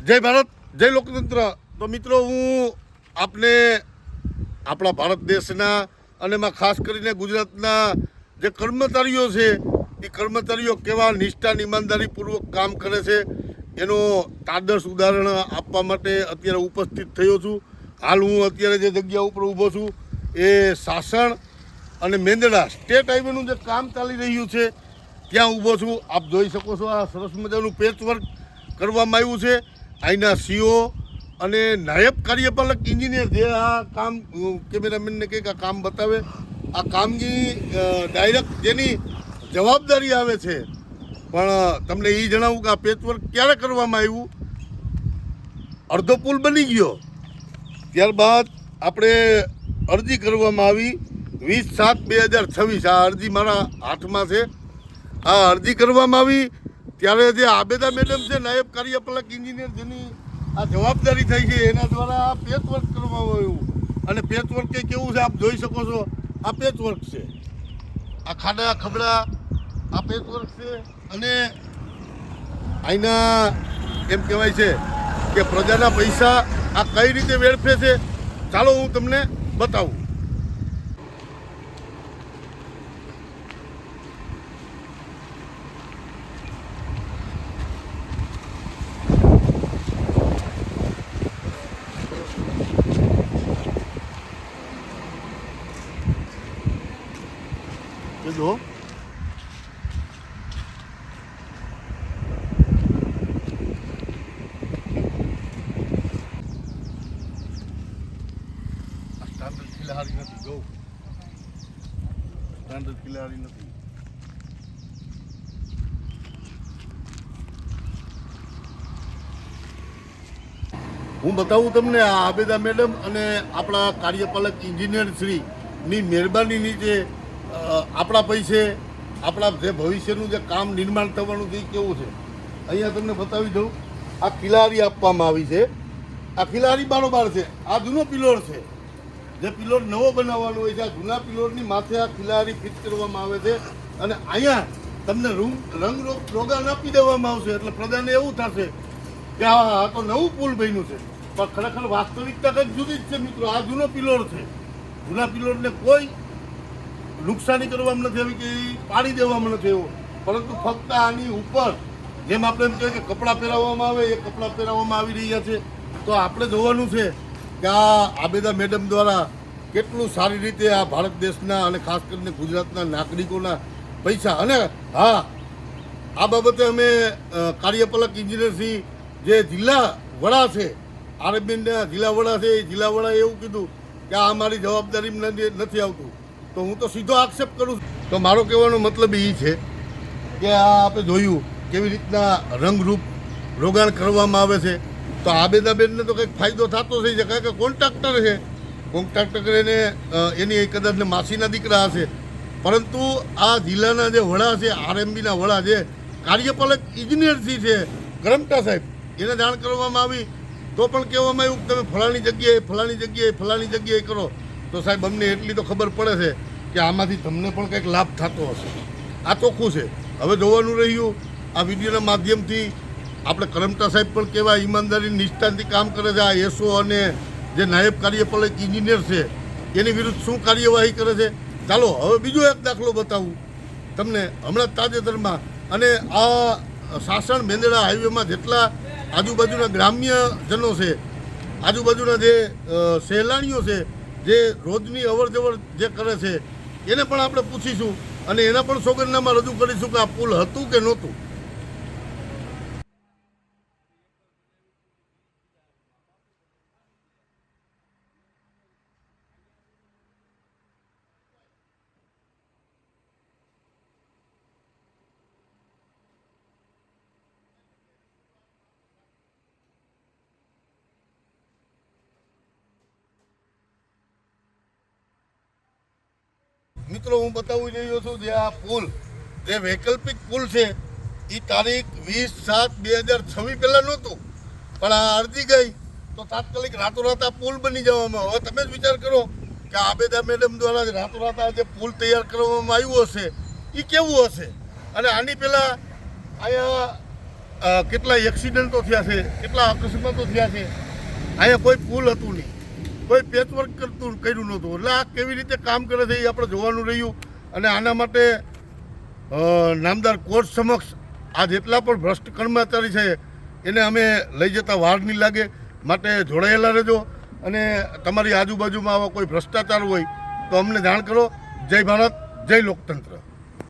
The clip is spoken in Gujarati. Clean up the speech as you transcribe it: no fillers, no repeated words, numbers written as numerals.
જય ભારત, જય લોકતંત્ર. તો મિત્રો, હું આપને આપણા ભારત દેશના અને એમાં ખાસ કરીને ગુજરાતના જે કર્મચારીઓ છે એ કર્મચારીઓ કેવા નિષ્ઠા ઈમાનદારીપૂર્વક કામ કરે છે એનો તાદર્શ ઉદાહરણ આપવા માટે અત્યારે ઉપસ્થિત થયો છું. હાલ હું અત્યારે જે જગ્યા ઉપર ઊભો છું એ સાસણ અને મેંદડા સ્ટેટ હાઈવેનું જે કામ ચાલી રહ્યું છે ત્યાં ઊભો છું. આપ જોઈ શકો છો, આ સરસ મજાનું પેચવર્ક કરવામાં આવ્યું છે. અહીંના સીઓ અને નાયબ કાર્યપાલક એન્જિનિયર જે આ કામ કેમેરામેનને કહે કે આ કામ બતાવે, આ કામગીરી ડાયરેક્ટ જેની જવાબદારી આવે છે. પણ તમને એ જણાવું કે આ પેચવર્ક ક્યારે કરવામાં આવ્યું. અડધો પુલ બની ગયો, ત્યારબાદ આપણે અરજી કરવામાં આવી 20/7/2026. આ અરજી મારા હાથમાં છે. આ અરજી કરવામાં આવી ત્યારે જે આબેદા મેડમ છે, નાયબ કાર્યપાલક એન્જિનિયર, જેની આ જવાબદારી થઈ છે, એના દ્વારા આ પેચવર્ક કરવામાં આવ્યું. અને પેચવર્ક કંઈ કેવું છે આપ જોઈ શકો છો. આ પેચવર્ક છે, આ ખાડા ખબડા આ પેચવર્ક છે. અને અહીંના એમ કહેવાય છે કે પ્રજાના પૈસા આ કઈ રીતે વેડફે છે, ચાલો હું તમને બતાવું. જો સ્ટાન્ડર્ડ ખિલાડી નથી, જો સ્ટાન્ડર્ડ ખિલાડી નથી. હું બતાવું તમને આ આબેદા મેડમ અને આપણા કાર્યપાલક એન્જિનિયર શ્રીની મહેરબાની નીચે આપણા પૈસે આપણા જે ભવિષ્યનું જે કામ નિર્માણ થવાનું છે એ કેવું છે. અહીંયા તમને બતાવી દઉં, આ ખિલારી આપવામાં આવી છે. આ ખિલારી બારોબાર છે. આ જૂનો પિલોર છે. જે પિલોર નવો બનાવવાનો હોય છે, આ જૂના પિલોરની માથે આ ખિલારી ફિટ કરવામાં આવે છે. અને અહીંયા તમને રંગ રોગાન આપી દેવામાં આવશે. એટલે પ્રજાને એવું થશે કે આ તો નવું પુલ બન્યું છે. પણ ખરેખર વાસ્તવિકતા કંઈક જુદી જ છે મિત્રો. આ જૂનો પિલોર છે. જૂના પિલોરને કોઈ નુકસાની કરવામાં નથી આવી કે પાડી દેવામાં નથી આવ્યો, પરંતુ ફક્ત આની ઉપર જેમ આપણે એમ કહીએ કે કપડાં પહેરાવવામાં આવે એ કપડાં પહેરાવવામાં આવી રહ્યા છે. તો આપણે જોવાનું છે કે આ આબેદા મેડમ દ્વારા કેટલું સારી રીતે આ ભારત દેશના અને ખાસ કરીને ગુજરાતના નાગરિકોના પૈસા. અને હા, આ બાબતે અમે કાર્યપાલક એન્જિનિયરશ્રી જે જિલ્લા વડા છે, આરએમબીના જિલ્લા વડા છે, એ જિલ્લા વડાએ એવું કીધું કે આ અમારી જવાબદારીમાં નથી આવતું. તો હું તો સીધો આક્ષેપ કરું છું. તો મારો કહેવાનો મતલબ એ છે કે આ આપણે જોયું કેવી રીતના રંગરૂપ રોગાણ કરવામાં આવે છે. તો આબેદાબેનને તો કંઈક ફાયદો થતો થઈ છે, કારણ કે કોન્ટ્રાક્ટર છે. કોન્ટ્રાક્ટર એને એની કદાચ માસીના દીકરા હશે. પરંતુ આ જિલ્લાના જે વડા છે, આરએમબીના વડા જે કાર્યપાલક એન્જિનિયરશ્રી છે કરમટા સાહેબ, એને જાણ કરવામાં આવી તો પણ કહેવામાં આવ્યું કે તમે ફલાણી જગ્યાએ કરો. તો સાહેબ અમને એટલી તો ખબર પડે છે કે આમાંથી તમને પણ કંઈક લાભ થતો હશે. આ ચોખ્ખું છે. હવે જોવાનું રહ્યું આ વિડીયોના માધ્યમથી આપણે કરમટા સાહેબ પણ કેવા ઈમાનદારી નિષ્ઠાથી કામ કરે છે. આ એસઓ અને જે નાયબ કાર્યપાલક એન્જિનિયર છે એની વિરુદ્ધ શું કાર્યવાહી કરે છે. ચાલો હવે બીજો એક દાખલો બતાવું તમને. હમણાં તાજેતરમાં અને આ સાસણ મેંદડા હાઈવેમાં જેટલા આજુબાજુના ગ્રામ્યજનો છે, આજુબાજુના જે સહેલાણીઓ છે, જે રોજની અવર જવર જે કરે છે, એને પણ આપણે પૂછીશું અને એના પણ સોગંદનામા રજૂ કરીશું કે આ પુલ હતું કે નહોતું. મિત્રો, હું બતાવી રહ્યો છું જે આ પુલ, જે વૈકલ્પિક પુલ છે, એ તારીખ 20/7/2026 પહેલાં નહોતું. પણ આ અરજી ગઈ તો તાત્કાલિક રાતોરાત આ પુલ બની જવામાં. હવે તમે જ વિચાર કરો કે આબેદા મેડમ દ્વારા રાતોરાત આ જે પુલ તૈયાર કરવામાં આવ્યો હશે એ કેવું હશે. અને આની પહેલાં અહીંયા કેટલા એક્સિડન્ટો થયા છે, કેટલા અકસ્માતો થયા છે. અહીંયા કોઈ પુલ હતું નહીં, કોઈ પેચવર્ક કર્યું નહોતું. એટલે આ કેવી રીતે કામ કરે છે એ આપણે જોવાનું રહ્યું. અને આના માટે નામદાર કોર્ટ સમક્ષ આ જેટલા પણ ભ્રષ્ટ કર્મચારી છે એને અમે લઈ જતા વાર નહીં લાગે. માટે જોડાયેલા રહેજો. અને તમારી આજુબાજુમાં આવા કોઈ ભ્રષ્ટાચાર હોય તો અમને જાણ કરો. જય ભારત, જય લોકતંત્ર.